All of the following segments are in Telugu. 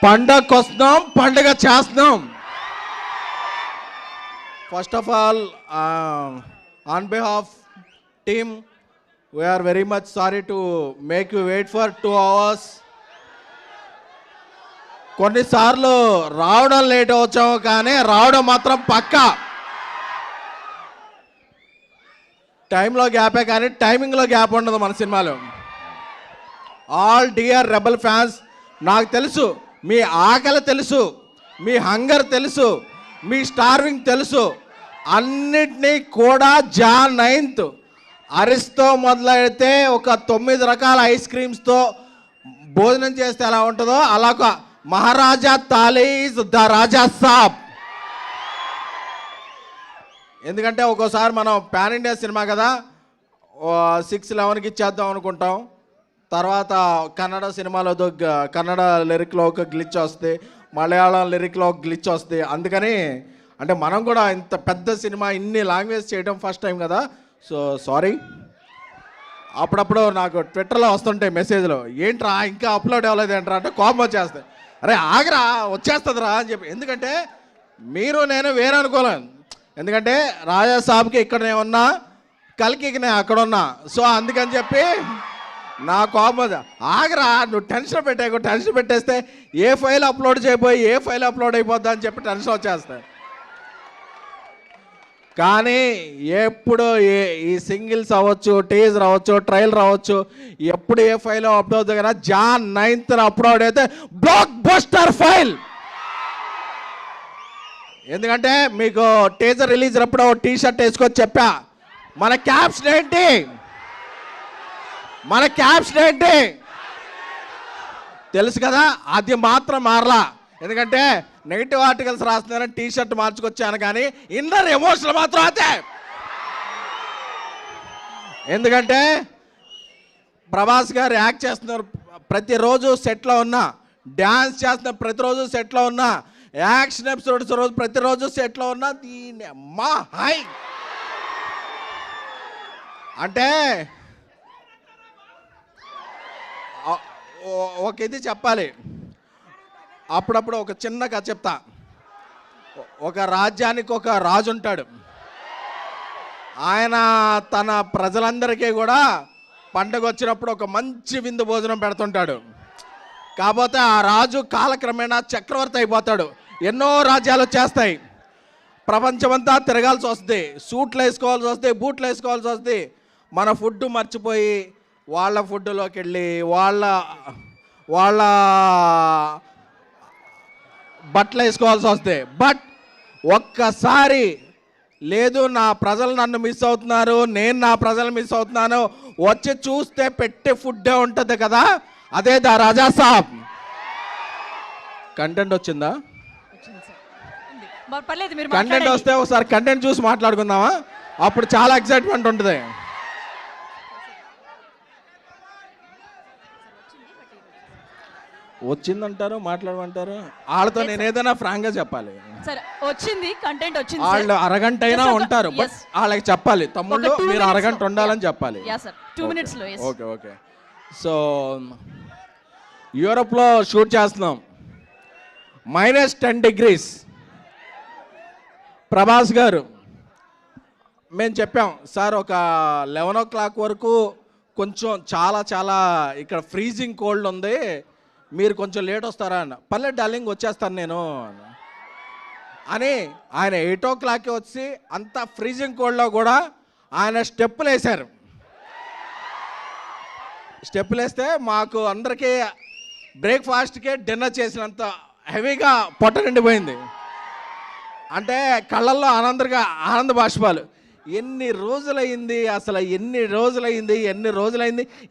పండగకు వస్తున్నాం, పండగ చేస్తున్నాం. First of all, on behalf team, we are very much sorry to make you wait for 2 hours. కొన్నిసార్లు రావడం లేట్ వచ్చాము, కానీ రావడం మాత్రం పక్కా. టైంలో గ్యాపే కానీ టైమింగ్లో గ్యాప్ ఉండదు మన సినిమాలో. ఆల్ డియర్ రెబల్ ఫ్యాన్స్, నాకు తెలుసు మీ ఆకలి తెలుసు, మీ హంగర్ తెలుసు, మీ స్టార్వింగ్ తెలుసు. అన్నిటినీ కూడా జాన్ 9th అరిస్తో మొదలైతే ఒక 9 రకాల ఐస్ క్రీమ్స్తో భోజనం చేస్తే ఎలా ఉంటుందో అలా ఒక మహారాజా తాలీస్ ద రాజా సాబ్. ఎందుకంటే ఒక్కోసారి మనం పాన్ ఇండియా సినిమా కదా, 6-11కి ఇచ్చేద్దాం అనుకుంటాం. తర్వాత కన్నడ సినిమాలో కన్నడ లిరిక్లో ఒక గ్లిచ్ వస్తుంది, మలయాళం లిరిక్లో ఒక గ్లిచ్ వస్తుంది. అందుకని అంటే మనం కూడా ఇంత పెద్ద సినిమా ఇన్ని లాంగ్వేజ్ చేయడం ఫస్ట్ టైం కదా, సో సారీ. అప్పుడప్పుడు నాకు ట్విట్టర్లో వస్తుంటాయి మెసేజ్లు, ఏంట్రా ఇంకా అప్లోడ్ అవ్వలేదు ఏంట్రా అంటే కోపం వచ్చేస్తాయి. అరే ఆగరా, వచ్చేస్తుందిరా అని చెప్పి. ఎందుకంటే మీరు నేను వేరే అనుకోలేను. ఎందుకంటే రాజా సాబ్కి ఇక్కడ నేను ఉన్నా, కల్కికి నేను అక్కడ ఉన్నా. సో అందుకని చెప్పి నా కోపం, ఆగరా నువ్వు టెన్షన్ పెట్టేస్తే ఏ ఫైల్ అప్లోడ్ చేయబోయి ఏ ఫైల్ అప్లోడ్ అయిపోద్దా అని చెప్పి టెన్షన్ వచ్చేస్తాయి. కానీ ఎప్పుడు ఈ సింగిల్స్ అవ్వచ్చు, టీజర్ అవ్వచ్చు, ట్రైలర్ అవ్వచ్చు, ఎప్పుడు ఏ ఫైల్ అప్లోడ్ అవుతుంది కదా, జాన్ 9th అప్లోడ్ అయితే బ్లాక్ బస్టర్ ఫైల్. ఎందుకంటే మీకు టీజర్ రిలీజ్ అప్పుడు టీ షర్ట్ వేసుకొని చెప్పా, మన క్యాప్షన్ ఏంటి తెలుసు కదా, అది మాత్రం మారలా. ఎందుకంటే నెగిటివ్ ఆర్టికల్స్ రాస్తున్నారని టీ షర్ట్ మార్చుకొచ్చాను, కానీ ఇన్నర్ ఎమోషనల్ మాత్రం అదే. ఎందుకంటే ప్రభాస్ గారు యాక్ట్ చేస్తున్నారు ప్రతిరోజు సెట్లో ఉన్నా, డ్యాన్స్ చేస్తున్నారు ప్రతిరోజు సెట్లో ఉన్నా, యాక్షన్ ఎపిసోడ్స్ రోజు ప్రతిరోజు సెట్లో ఉన్నా. దీని అమ్మా హై అంటే ఒక ఇది చెప్పాలి. అప్పుడప్పుడు ఒక చిన్న కథ చెప్తా. ఒక రాజ్యానికి ఒక రాజు ఉంటాడు. ఆయన తన ప్రజలందరికీ కూడా పండగ వచ్చినప్పుడు ఒక మంచి విందు భోజనం పెడుతుంటాడు. కాకపోతే ఆ రాజు కాలక్రమేణా చక్రవర్తి అయిపోతాడు. ఎన్నో రాజ్యాలు వచ్చేస్తాయి, ప్రపంచమంతా తిరగాల్సి వస్తుంది, సూట్లు వేసుకోవాల్సి వస్తుంది, బూట్లు వేసుకోవాల్సి వస్తుంది. మన ఫుడ్ మర్చిపోయి వాళ్ళ ఫుడ్లోకి వెళ్ళి వాళ్ళ బట్టలు వేసుకోవాల్సి వస్తే. బట్ ఒక్కసారి లేదు, నా ప్రజలు నన్ను మిస్ అవుతున్నారు, నేను నా ప్రజలు మిస్ అవుతున్నాను, వచ్చి చూస్తే పెట్టే ఫుడ్డే ఉంటుంది కదా, అదే ద రాజా సాబ్. కంటెంట్ వచ్చిందా? కంటెంట్ వస్తే ఒకసారి కంటెంట్ చూసి మాట్లాడుకుందామా? అప్పుడు చాలా ఎక్సైట్మెంట్ ఉంటుంది. వచ్చిందంటారు, మాట్లాడమంటారు. వాళ్ళతో నేను ఏదైనా ఫ్రాంక్ గా చెప్పాలి. వచ్చింది కంటెంట్ వచ్చింది. వాళ్ళు అరగంట అయినా ఉంటారు, బట్ వాళ్ళకి చెప్పాలి, తమ్ముళ్ళు మీరు అరగంట ఉండాలని చెప్పాలి. 2 minutes లో. Okay okay. సో యూరోప్లో షూట్ చేస్తున్నాం, -10 degrees. ప్రభాస్ గారు మేము చెప్పాం, సార్ ఒక 11 o'clock వరకు కొంచెం చాలా ఇక్కడ ఫ్రీజింగ్ కోల్డ్ ఉంది, మీరు కొంచెం లేట్ వస్తారా అన్న. పర్లేదు డార్లింగ్ వచ్చేస్తాను నేను అని ఆయన 8 o'clock వచ్చి అంత ఫ్రీజింగ్ కోల్డ్లో కూడా ఆయన స్టెప్పులు వేశారు. స్టెప్పులు వేస్తే మాకు అందరికీ బ్రేక్ఫాస్ట్కే డిన్నర్ చేసినంత హెవీగా పొట్ట నిండిపోయింది. అంటే కళ్ళల్లో ఆనంద బాష్పాలు. ఎన్ని రోజులైంది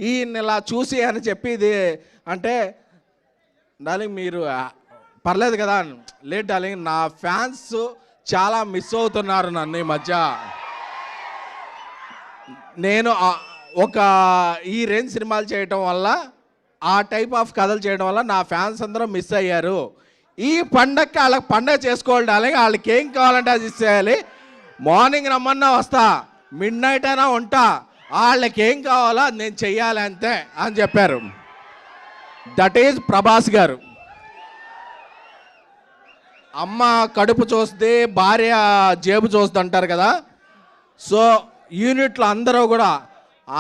ఈయన ఇలా చూసి అని చెప్పి ఇది అంటే, డార్లింగ్ మీరు పర్లేదు కదా, లేట్ డార్లింగ్, నా ఫ్యాన్స్ చాలా మిస్ అవుతున్నారు నన్ను ఈ మధ్య. నేను ఒక ఈ రేంజ్ సినిమాలు చేయటం వల్ల, ఆ టైప్ ఆఫ్ కథలు చేయడం వల్ల నా ఫ్యాన్స్ అందరూ మిస్ అయ్యారు. ఈ పండగకి వాళ్ళకి పండగ చేసుకోవాలి డార్లింగ్, వాళ్ళకి ఏం కావాలంటే అది ఇచ్చేయాలి. మార్నింగ్ రమ్మన్నా వస్తా, మిడ్-నైట్ అయినా ఉంటా, వాళ్ళకి ఏం కావాలో అది నేను చెయ్యాలి అంతే అని చెప్పారు. దట్ ఈజ్ ప్రభాస్ గారు. అమ్మ కడుపు చూస్తే భార్య జేబు చూస్తుంది అంటారు కదా. సో యూనిట్లో అందరూ కూడా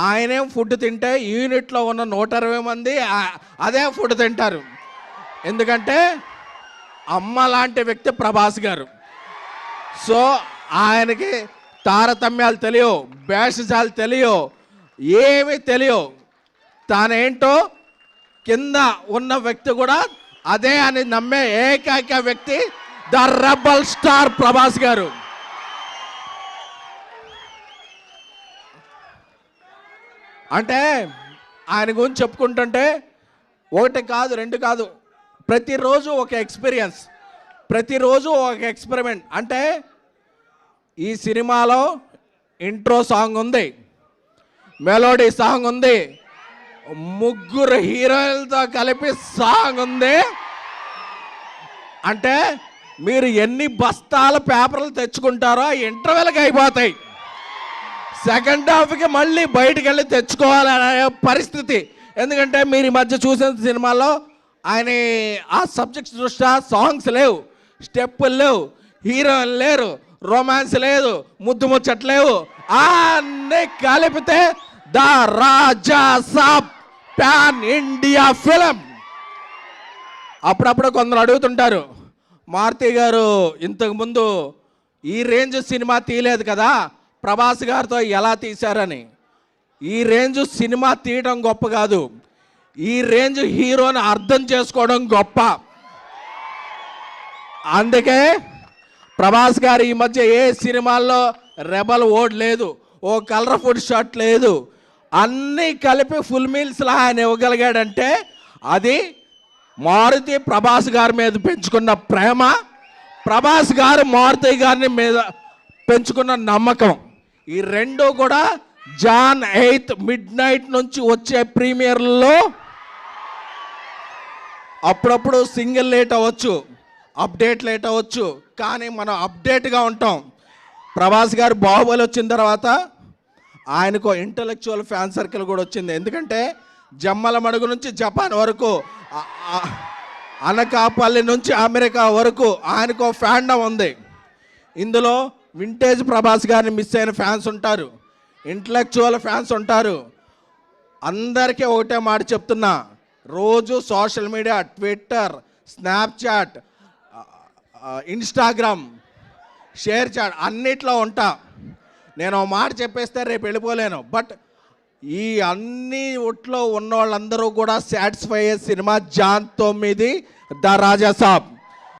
ఆయనేం ఫుడ్ తింటే యూనిట్లో ఉన్న 120 మంది అదే ఫుడ్ తింటారు. ఎందుకంటే అమ్మ లాంటి వ్యక్తి ప్రభాస్ గారు. సో ఆయనకి తారతమ్యాలు తెలియవు, భేషజాలు తెలియవు, ఏమీ తెలియవు. తానేంటో కింద ఉన్న వ్యక్తి కూడా అదే అని నమ్మే ఏకైక వ్యక్తి ద రెబల్ స్టార్ ప్రభాస్ గారు. అంటే ఆయన గురించి చెప్పుకుంటుంటే ఒకటి కాదు, రెండు కాదు, ప్రతిరోజు ఒక ఎక్స్పీరియన్స్, ప్రతిరోజు ఒక ఎక్స్పెరిమెంట్. అంటే ఈ సినిమాలో ఇంట్రో సాంగ్ ఉంది, మెలోడీ సాంగ్ ఉంది, ముగ్గురు హీరోయిన్లతో కలిపి సాంగ్ ఉంది. అంటే మీరు ఎన్ని బస్తాల పేపర్లు తెచ్చుకుంటారో ఇంటర్వెల్కి అయిపోతాయి. సెకండ్ హాఫ్కి మళ్ళీ బయటికి వెళ్ళి తెచ్చుకోవాలనే పరిస్థితి. ఎందుకంటే మీరు ఈ మధ్య చూసిన సినిమాలో ఆయన ఆ సబ్జెక్ట్స్ దృష్ట్యా సాంగ్స్ లేవు, స్టెప్పులు లేవు, హీరోయిన్ లేరు, రొమాన్స్ లేదు, ముద్దు ముచ్చట్లేవు. అన్నీ కలిపితే the Raja Saab pan India film. అప్పుడప్పుడు కొందరు అడుగుతుంటారు, మారుతి గారు ఇంతకుముందు ఈ రేంజ్ సినిమా తీయలేదు కదా, ప్రభాస్ గారితో ఎలా తీశారని. ఈ రేంజ్ సినిమా తీయడం గొప్ప కాదు, ఈ రేంజ్ హీరోని అర్థం చేసుకోవడం గొప్ప. అందుకే ప్రభాస్ గారు ఈ మధ్య ఏ సినిమాల్లో రెబల్ ఓడ్ లేదు, ఓ కలర్ఫుల్ షర్ట్ లేదు, అన్నీ కలిపి ఫుల్ మీల్స్లా ఆయన ఇవ్వగలిగాడంటే అది మారుతి ప్రభాస్ గారి మీద పెంచుకున్న ప్రేమ, ప్రభాస్ గారు మారుతి గారిని మీద పెంచుకున్న నమ్మకం. ఈ రెండు కూడా జాన్ 8 midnight నుంచి వచ్చే ప్రీమియర్లో అప్పుడప్పుడు సింగిల్ లేట్ అవ్వచ్చు, అప్డేట్ లేట్ అవ్వచ్చు, కానీ మనం అప్డేట్గా ఉంటాం. ప్రభాస్ గారు బాహుబలి వచ్చిన తర్వాత ఆయనకు ఇంటలెక్చువల్ ఫ్యాన్ సర్కిల్ కూడా వచ్చింది. ఎందుకంటే జమ్మల మడుగు నుంచి జపాన్ వరకు, అనకాపల్లి నుంచి అమెరికా వరకు ఆయనకు ఫ్యాండమ్ ఉంది. ఇందులో వింటేజ్ ప్రభాస్ గారిని మిస్ అయిన ఫ్యాన్స్ ఉంటారు, ఇంటలెక్చువల్ ఫ్యాన్స్ ఉంటారు. అందరికీ ఒకటే మాట చెప్తున్నా, రోజు social media, Twitter, Snapchat, Instagram, share chat అన్నిట్లో ఉంటా. నేను ఒక మాట చెప్పేస్తే రేపు వెళ్ళిపోలేను. బట్ ఈ అన్ని ఒట్లో ఉన్న వాళ్ళందరూ కూడా సాటిస్ఫై అయ్యే cinema Jan 9 the Raja Saab.